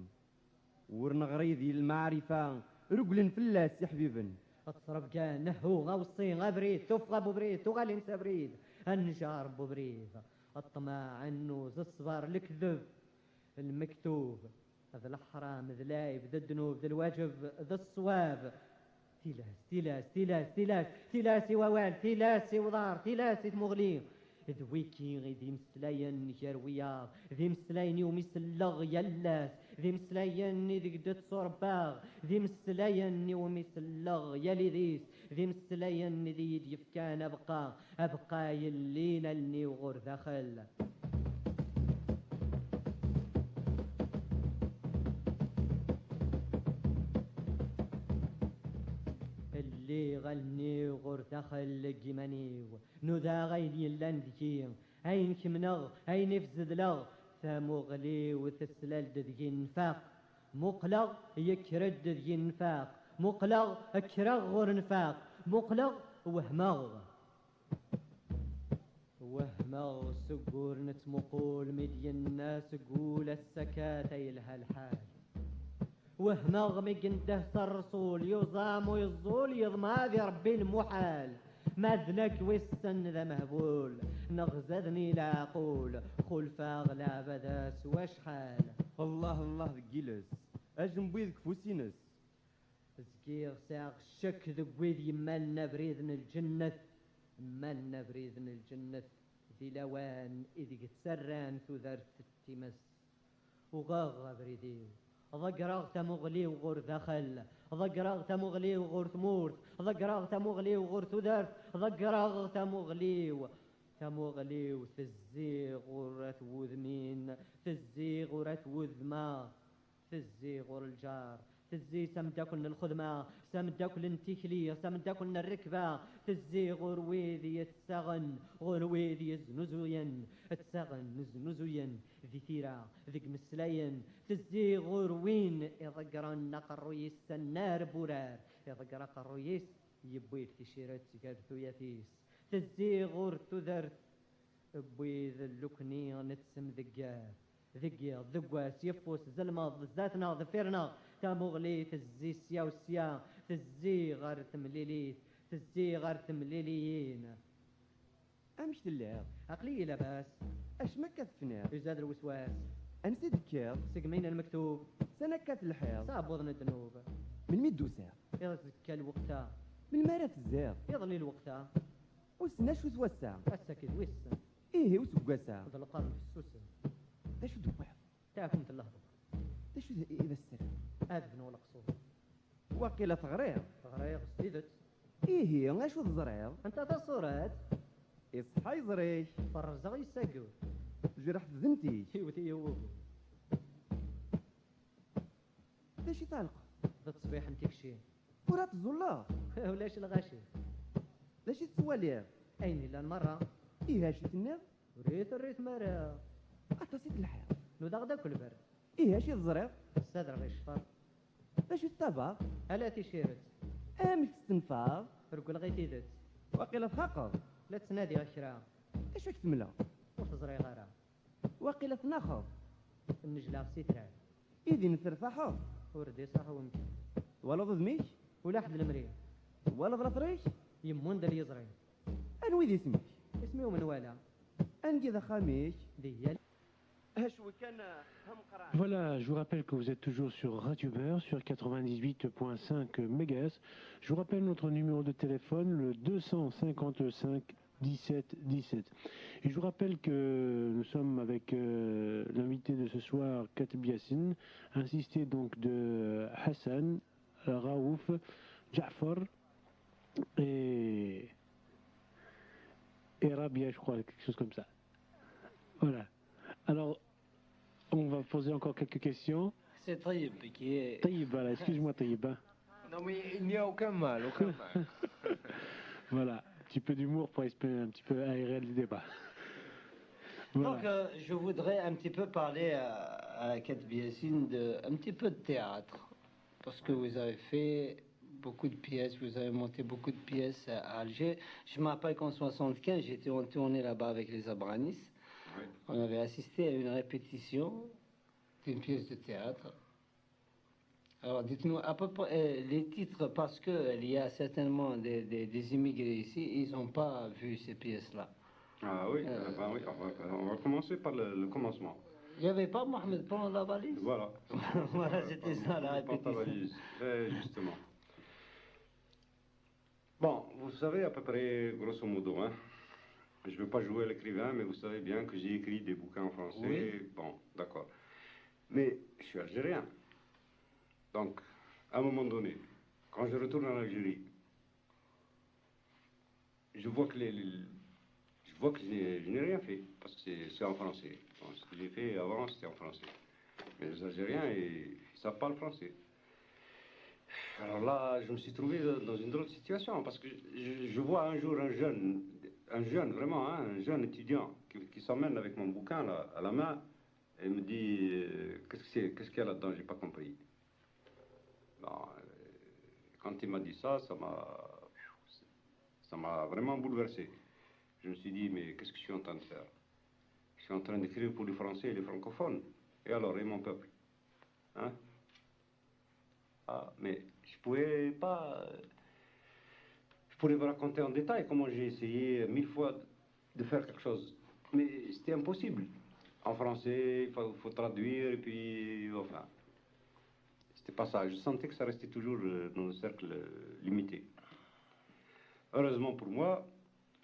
ورنغري ذي المعرفة رجل فلاس يا حبيبن اتصرف كان نهو غوصي غبريد تفغى ببريد تغالي انت بريد النجار ببريد الطماع النوز الصبر الكذب المكتوب هذا الحرام ذا لايب ذا الذنوب ذا الواجب ذا الصواب تلاسي ووال تلاسي وضار تلاسي مغلي ذويكي ذي مسلاين جرويا ذي مسلاين ومسلغ يلاس ذي مسلاين ذي قدت صرباغ ذي مسلاين ومسلغ يلي ذيس ذي مسلاين ذي يفكان أبقى يلينا الني وغور داخل اللي غني غور داخل جيمانيو نوذا غيني اللندكي هين كمنغ هين يفزدلغ ثمغلي وتسلل دذي نفاق مقلغ يكرد دذي نفاق مقلغ اكرغ غور نفاق مقلغ وهمغ سقور نتمقول مدي الناس قول السكاتي لها الحال وهمغ مقنده الرسول يظام ويظول يضمى ذي ربي المحال مذنك والسن ذا مهبول نغزدني لا أقول خلف أغلى بداس واشحال الله ذقيلس أجن بيذك فوسينس زكير ساق شك ذقويذ يمالنا بريذن الجنة ذي لوان إذ تسران ثذرت التمس وغاغ بريديو ضقراغ تمغلي وغور دخل ضقراغ تمغلي وغور ثمورت ضقراغ تمغلي وغور ثدرت ضقراغ تمغلي وثزيغ ورث وذمين ثزيغ ورث وذما ثزيغ ورالجار تزي سمدكن الخدمة سمدكن التكلية سمدكن الركبة تزي غرويذي السغن غرويذي الزنزوين السغن نزنزوين ذي ثيرا ذيك مسلين تزي غروين إذا قرويس النار بورار إذا قرويس يبويك تشيرت كارثو يثيس تزي غور تذرت بويذ اللكني نتسم ذقيا ذقواس يفوس زلمض ذاتنا ظفيرنا تمغلي تزي سيا وسيا تزي غير تمليليين أمش اللعب عقلية لباس أش مكت فنار يزاد الوسواس أنسيد الكير سقمين المكتوب سنكت الحيض صعب وضن الذنوب من ميدو ساعة يزكى الوقتا من مرات الزير يظلي الوقتا وسناش وسوسع السكد وس إيه وسوق ساعة هذا القرن في السوسة ايش دوك واقيلا تغريض غريق سيدت ايه هي اشو تزريض انت تصورات اصحى يزريش فرزغ يساقو جرحت ذنتي يوتي يوبو داشي تعلق ذا تصبيح انتك شي ورات الزلا ولاش الغاشي لاشي تسوالي اين الا المرة ايه هاشي تنيض وريت الريت مرة اتصيت الحياة لو دغدا كل بر ايه هاشي تزريض استدر غير الشفر لاشي تتابع هلا تيشيرت امك تستنفاض ركل غيتي ذات واقيلا تحقق لا تنادي غشرا اش راك تملا وتزري غارة واقيلا تناخذ النجلة سيترا ايدي نترفحو وردي صح ومكن ولا ضميش ولا حد المريض ولا غرفريش يمون دا يزري انوي ذي اسمك اسمي ومن والا انقي ذا خاميش ديال Voilà, je vous rappelle que vous êtes toujours sur Radio Beurre, sur 98.5 MHz. Je vous rappelle notre numéro de téléphone, le 255 17 17. Et je vous rappelle que nous sommes avec l'invité de ce soir, Kateb Yassine, assisté donc de Hassan, Raouf, Ja'far et Rabia, je crois, quelque chose comme ça. Voilà. Alors, on va poser encore quelques questions. C'est Taïb qui est... Taïb, voilà, excuse-moi Taïb. Hein. Non mais il n'y a aucun mal, aucun mal. Voilà, un petit peu d'humour pour un petit peu aérer le débat. Voilà. Donc, je voudrais un petit peu parler à Kateb Yassine un petit peu de théâtre. Parce que vous avez fait beaucoup de pièces, vous avez monté beaucoup de pièces à Alger. Je me rappelle qu'en 75, j'étais en tournée là-bas avec les Abranis. Oui. On avait assisté à une répétition d'une pièce de théâtre. Alors, dites-nous à peu près les titres, parce qu'il y a certainement des immigrés ici, ils n'ont pas vu ces pièces-là. Ah oui, oui. On va commencer par le commencement. Il n'y avait pas Mohamed prendre la valise. Voilà. Voilà, c'était ça la répétition. Ta valise, justement. Bon, vous savez à peu près, grosso modo, hein. Je ne veux pas jouer à l'écrivain, mais vous savez bien que j'ai écrit des bouquins en français. Oui. Bon, d'accord. Mais je suis algérien. Donc, à un moment donné, quand je retourne en Algérie, je vois que je n'ai rien fait, parce que c'est en français. Bon, ce que j'ai fait avant, c'était en français. Mais les Algériens, ils ne savent pas le français. Alors là, je me suis trouvé dans une drôle de situation, parce que je vois un jour un jeune, vraiment, hein, un jeune étudiant qui s'emmène avec mon bouquin là, à la main et me dit qu'est-ce qu'il y a là-dedans, j'ai pas compris. Bon, quand il m'a dit ça m'a vraiment bouleversé. Je me suis dit, mais qu'est-ce que je suis en train de faire? Je suis en train d'écrire pour les Français et les francophones. Et alors, et mon peuple, hein? Ah, mais je pouvais vous raconter en détail comment j'ai essayé 1000 fois de faire quelque chose. Mais c'était impossible. En français, il faut traduire, et puis, enfin, c'était pas ça. Je sentais que ça restait toujours dans un cercle limité. Heureusement pour moi,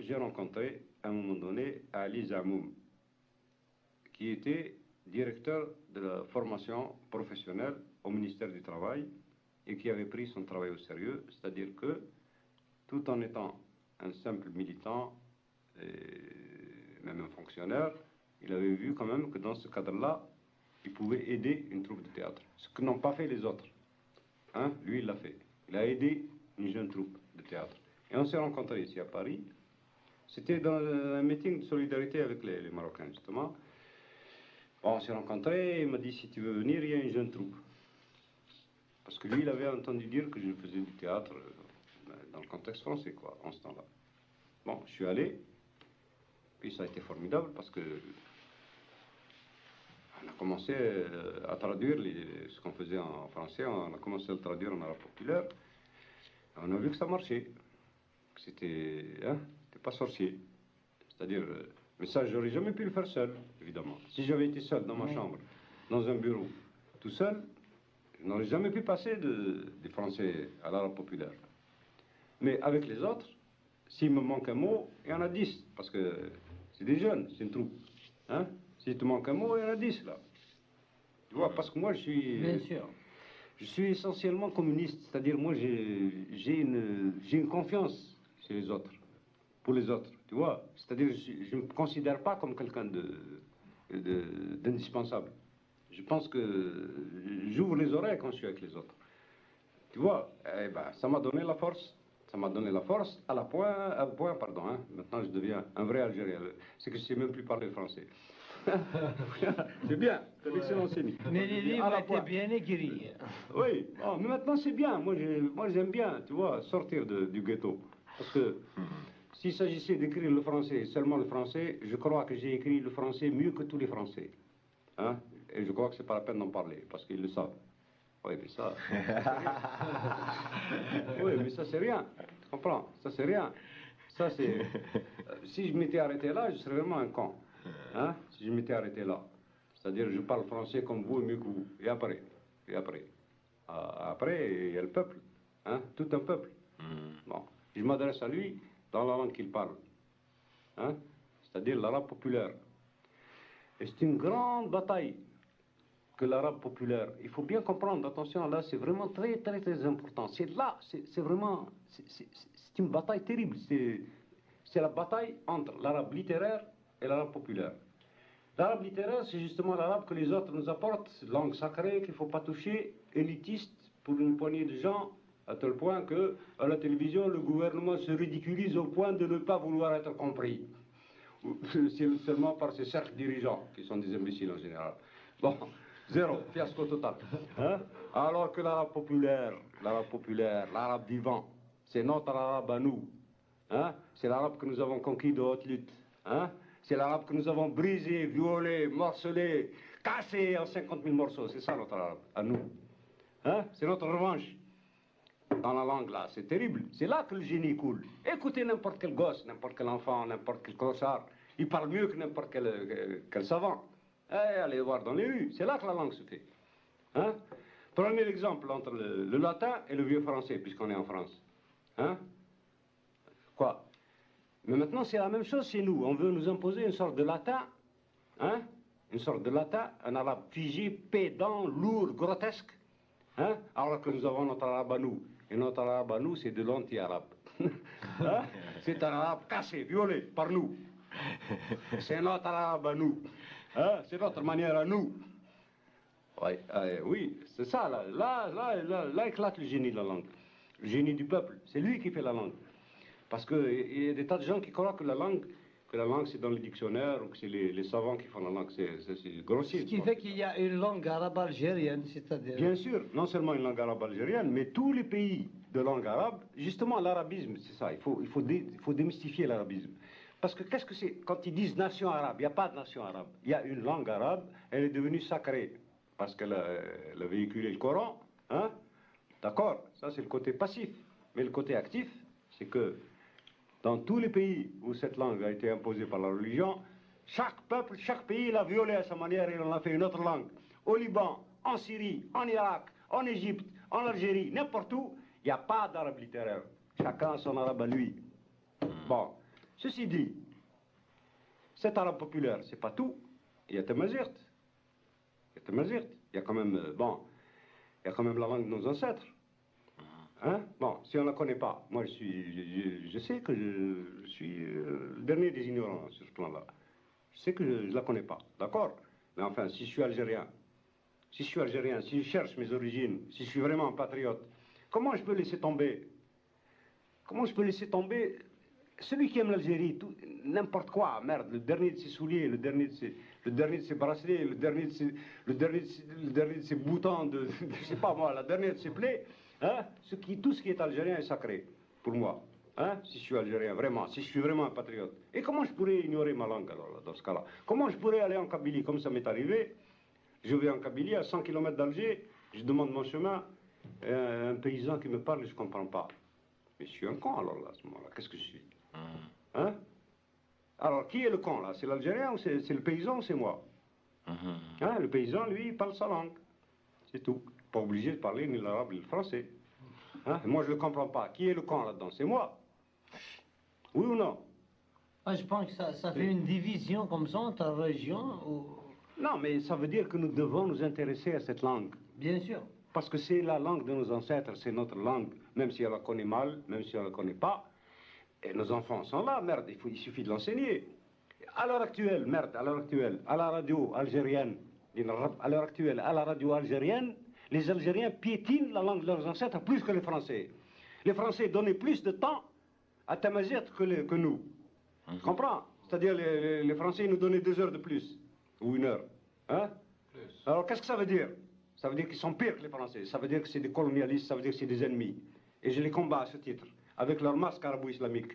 j'ai rencontré, à un moment donné, Ali Zamoum, qui était directeur de la formation professionnelle au ministère du Travail, et qui avait pris son travail au sérieux, c'est-à-dire que, tout en étant un simple militant, et même un fonctionnaire, il avait vu quand même que dans ce cadre-là, il pouvait aider une troupe de théâtre. Ce que n'ont pas fait les autres. Hein? Lui, il l'a fait. Il a aidé une jeune troupe de théâtre. Et on s'est rencontrés ici à Paris. C'était dans un meeting de solidarité avec les Marocains, justement. Bon, on s'est rencontrés, il m'a dit, si tu veux venir, il y a une jeune troupe. Parce que lui, il avait entendu dire que je faisais du théâtre dans le contexte français, quoi, en ce temps-là. Bon, je suis allé, puis ça a été formidable parce que on a commencé à traduire ce qu'on faisait en français, on a commencé à le traduire en arabe populaire. On a vu que ça marchait, que c'était pas sorcier. C'est-à-dire, mais ça, j'aurais jamais pu le faire seul, évidemment. Si j'avais été seul dans ma chambre, dans un bureau, tout seul, je n'aurais jamais pu passer des français à l'arabe populaire. Mais avec les autres, s'il me manque un mot, il y en a 10, parce que c'est des jeunes, c'est une troupe. Hein? S'il te manque un mot, il y en a 10 là. Tu vois, parce que moi je suis... Bien sûr. Je suis essentiellement communiste, c'est-à-dire moi j'ai une confiance chez les autres, pour les autres, tu vois. C'est-à-dire je ne me considère pas comme quelqu'un d'indispensable. Je pense que j'ouvre les oreilles quand je suis avec les autres. Tu vois, eh ben, ça m'a donné la force. Ça m'a donné la force à point, pardon. Hein. Maintenant, je deviens un vrai Algérien. C'est que je ne sais même plus parler français. C'est bien, c'est l'excellent signe. Mais les livres étaient bien écrits. Oui, oh, mais maintenant c'est bien. Moi, j'aime bien, tu vois, sortir du ghetto. Parce que s'il s'agissait d'écrire le français, seulement le français, je crois que j'ai écrit le français mieux que tous les Français. Hein? Et je crois que c'est pas la peine d'en parler, parce qu'ils le savent. Oui, mais ça... oui, mais ça, c'est rien. Tu comprends? Ça, c'est rien. Ça, c'est... si je m'étais arrêté là, je serais vraiment un con. Hein? Si je m'étais arrêté là. C'est-à-dire, je parle français comme vous et mieux que vous. Et après? Après, il y a le peuple. Hein? Tout un peuple. Bon. Je m'adresse à lui dans la langue qu'il parle. Hein? C'est-à-dire l'arabe populaire. Et c'est une grande bataille que l'arabe populaire. Il faut bien comprendre, attention, là, c'est vraiment très, très, très important. C'est là, c'est vraiment, c'est une bataille terrible. C'est la bataille entre l'arabe littéraire et l'arabe populaire. L'arabe littéraire, c'est justement l'arabe que les autres nous apportent, langue sacrée qu'il ne faut pas toucher, élitiste pour une poignée de gens, à tel point que, à la télévision, le gouvernement se ridiculise au point de ne pas vouloir être compris. Seulement par ces cercles dirigeants, qui sont des imbéciles en général. Bon. Zéro, fiasco total. Hein? Alors que l'arabe populaire, l'arabe vivant, c'est notre arabe à nous. Hein? C'est l'arabe que nous avons conquis de haute lutte. Hein? C'est l'arabe que nous avons brisé, violé, morcelé, cassé en 50 000 morceaux. C'est ça notre arabe, à nous. Hein? C'est notre revanche. Dans la langue, là, c'est terrible. C'est là que le génie coule. Écoutez n'importe quel gosse, n'importe quel enfant, n'importe quel clochard. Il parle mieux que n'importe quel savant. Allez voir dans les rues, c'est là que la langue se fait. Hein? Prenez l'exemple entre le latin et le vieux français, puisqu'on est en France. Hein? Quoi? Mais maintenant, c'est la même chose chez nous. On veut nous imposer une sorte de latin, hein? Une sorte de latin, un arabe figé, pédant, lourd, grotesque. Hein? Alors que nous avons notre arabe à nous. Et notre arabe à nous, c'est de l'anti-arabe. Hein? C'est un arabe cassé, violé par nous. C'est notre arabe à nous. Hein? C'est notre manière à nous. Ouais, oui, c'est ça, là éclate le génie de la langue. Le génie du peuple, c'est lui qui fait la langue. Parce qu'il y a des tas de gens qui croient que la langue c'est dans le dictionnaire, ou que c'est les savants qui font la langue, c'est grossier. Ce qui fait qu'il y a une langue arabe algérienne, c'est-à-dire... Bien sûr, non seulement une langue arabe algérienne, mais tous les pays de langue arabe, justement l'arabisme, c'est ça, il faut démystifier l'arabisme. Parce que qu'est-ce que c'est? Quand ils disent nation arabe, il n'y a pas de nation arabe. Il y a une langue arabe, elle est devenue sacrée. Parce qu'elle a véhiculé le Coran. Hein? D'accord, ça c'est le côté passif. Mais le côté actif, c'est que dans tous les pays où cette langue a été imposée par la religion, chaque peuple, chaque pays l'a violée à sa manière et il en a fait une autre langue. Au Liban, en Syrie, en Irak, en Égypte, en Algérie, n'importe où, il n'y a pas d'arabe littéraire. Chacun a son arabe à lui. Bon. Ceci dit, cet arabe populaire, c'est pas tout. Il y a Tamazirt. Il y a quand même, il y a quand même la langue de nos ancêtres. Hein? Bon, si on ne la connaît pas, moi je sais que je suis le dernier des ignorants sur ce plan-là. Je sais que je ne la connais pas, d'accord? Mais enfin, si je suis algérien, si je cherche mes origines, si je suis vraiment un patriote, comment je peux laisser tomber? Comment je peux laisser tomber celui qui aime l'Algérie, n'importe quoi, merde, le dernier de ses souliers, le dernier de ses bracelets, le dernier de ses boutons, je sais pas moi, la dernière de ses plaies, hein, tout ce qui est algérien est sacré, pour moi, hein, si je suis algérien, vraiment, si je suis vraiment un patriote. Et comment je pourrais ignorer ma langue, alors, là, dans ce cas-là? Comment je pourrais aller en Kabylie, comme ça m'est arrivé? Je vais en Kabylie, à 100 km d'Alger, je demande mon chemin, et un paysan qui me parle, je ne comprends pas. Mais je suis un con, alors, là, à ce moment-là, qu'est-ce que je suis? Hein? Alors, qui est le con, là? C'est l'Algérien ou c'est le paysan ou c'est moi? Hein? Le paysan, lui, il parle sa langue. C'est tout. Pas obligé de parler ni l'arabe ni le français. Hein? Moi, je ne le comprends pas. Qui est le con là-dedans? C'est moi. Oui ou non? Ah, je pense que ça fait une division comme ça entre régions. Ou... Non, mais ça veut dire que nous devons nous intéresser à cette langue. Bien sûr. Parce que c'est la langue de nos ancêtres, c'est notre langue, même si on la connaît mal, même si on ne la connaît pas. Et nos enfants sont là, merde, il suffit de l'enseigner. À l'heure actuelle, merde, à l'heure actuelle, à la radio algérienne, à l'heure actuelle, à la radio algérienne, les Algériens piétinent la langue de leurs ancêtres plus que les Français. Les Français donnaient plus de temps à Tamazight que nous. Tu comprends? C'est-à-dire les Français nous donnaient 2 heures de plus, ou 1 heure. Hein? Alors qu'est-ce que ça veut dire? Ça veut dire qu'ils sont pires que les Français. Ça veut dire que c'est des colonialistes, ça veut dire que c'est des ennemis. Et je les combats à ce titre, avec leur masque arabo-islamique.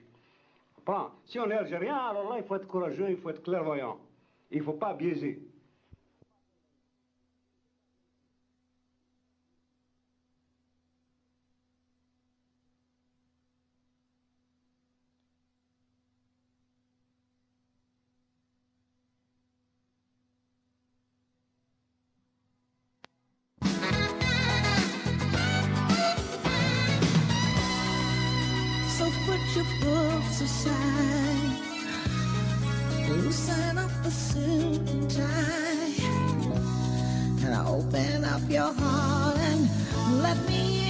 Si on est algérien, alors là, il faut être courageux, il faut être clairvoyant. Il ne faut pas biaiser. So put your books aside, loosen up the suit and tie, and open up your heart and let me